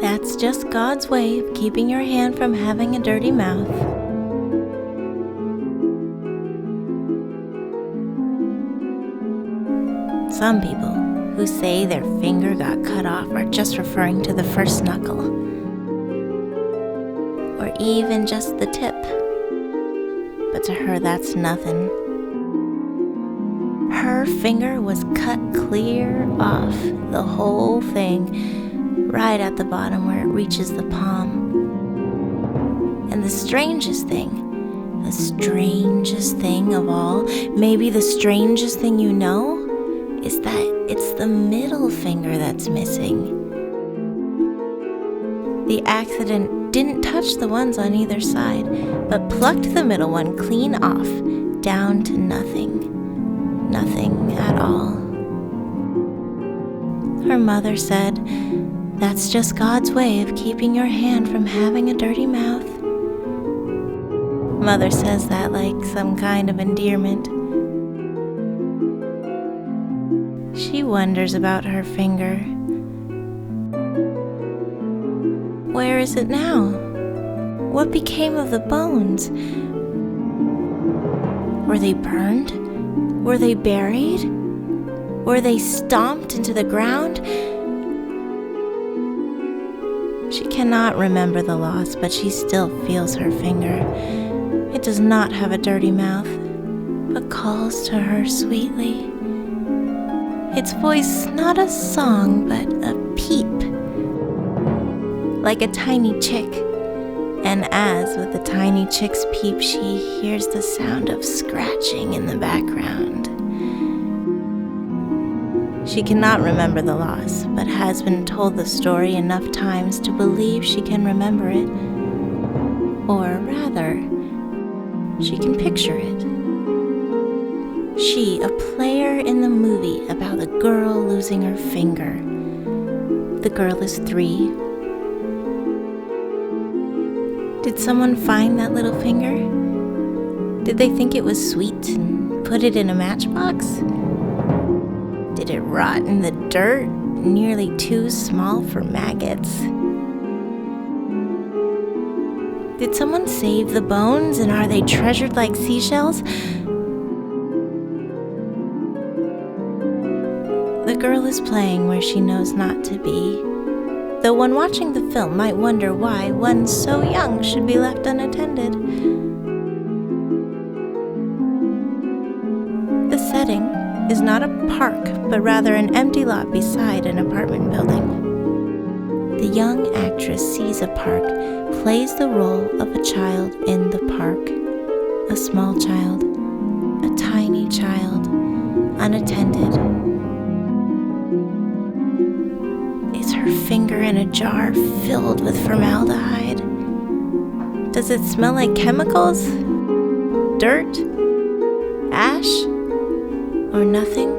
That's just God's way of keeping your hand from having a dirty mouth. Some people who say their finger got cut off are just referring to the first knuckle, or even just the tip. But to her, that's nothing. Her finger was cut clear off, the whole thing, right at the bottom where it reaches the palm. And the strangest thing of all, maybe the strangest thing you know, is that it's the middle finger that's missing. The accident didn't touch the ones on either side, but plucked the middle one clean off, down to nothing. Nothing at all. Her mother said, "That's just God's way of keeping your hand from having a dirty mouth." Mother says that like some kind of endearment. She wonders about her finger. Where is it now? What became of the bones? Were they burned? Were they buried? Were they stomped into the ground? She cannot remember the loss, but she still feels her finger. It does not have a dirty mouth, but calls to her sweetly. Its voice not a song, but a peep, like a tiny chick. And as with the tiny chick's peep, she hears the sound of scratching in the background. She cannot remember the loss, but has been told the story enough times to believe she can remember it. Or rather, she can picture it. She, a player in the movie about a girl losing her finger. The girl is 3. Did someone find that little finger? Did they think it was sweet and put it in a matchbox? Did it rot in the dirt, nearly too small for maggots? Did someone save the bones, and are they treasured like seashells? The girl is playing where she knows not to be, though one watching the film might wonder why one so young should be left unattended. The setting is not a park, but rather an empty lot beside an apartment building. The young actress sees a park, plays the role of a child in the park. A small child, a tiny child, unattended. Is her finger in a jar filled with formaldehyde? Does it smell like chemicals? Dirt? Ash? Or nothing?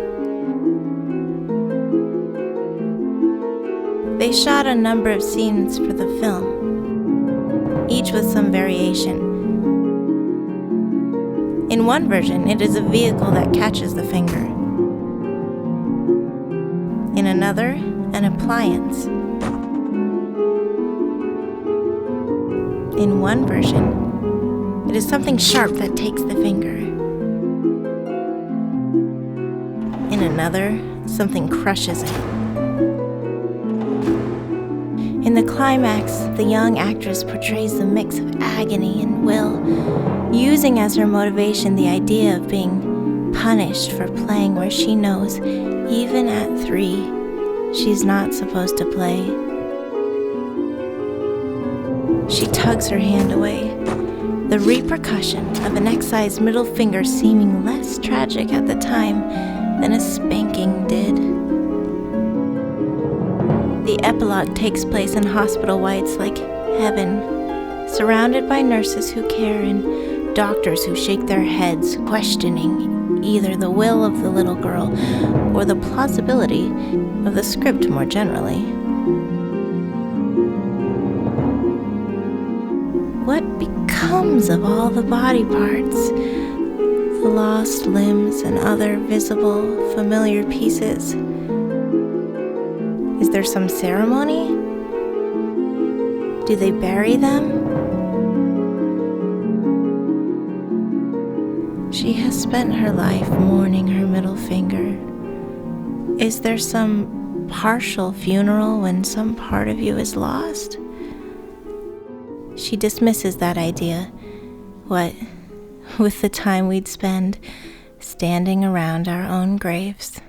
They shot a number of scenes for the film, each with some variation. In one version, it is a vehicle that catches the finger. In another, an appliance. In one version, it is something sharp that takes the finger. In another, something crushes it. In the climax, the young actress portrays the mix of agony and will, using as her motivation the idea of being punished for playing where she knows, even at 3, she's not supposed to play. She tugs her hand away, the repercussion of an excised middle finger seeming less tragic at the time than a spanking did. The epilogue takes place in hospital whites like heaven, surrounded by nurses who care and doctors who shake their heads, questioning either the will of the little girl or the plausibility of the script more generally. What becomes of all the body parts, the lost limbs and other visible, familiar pieces? Is there some ceremony? Do they bury them? She has spent her life mourning her middle finger. Is there some partial funeral when some part of you is lost? She dismisses that idea. What with the time we'd spend standing around our own graves.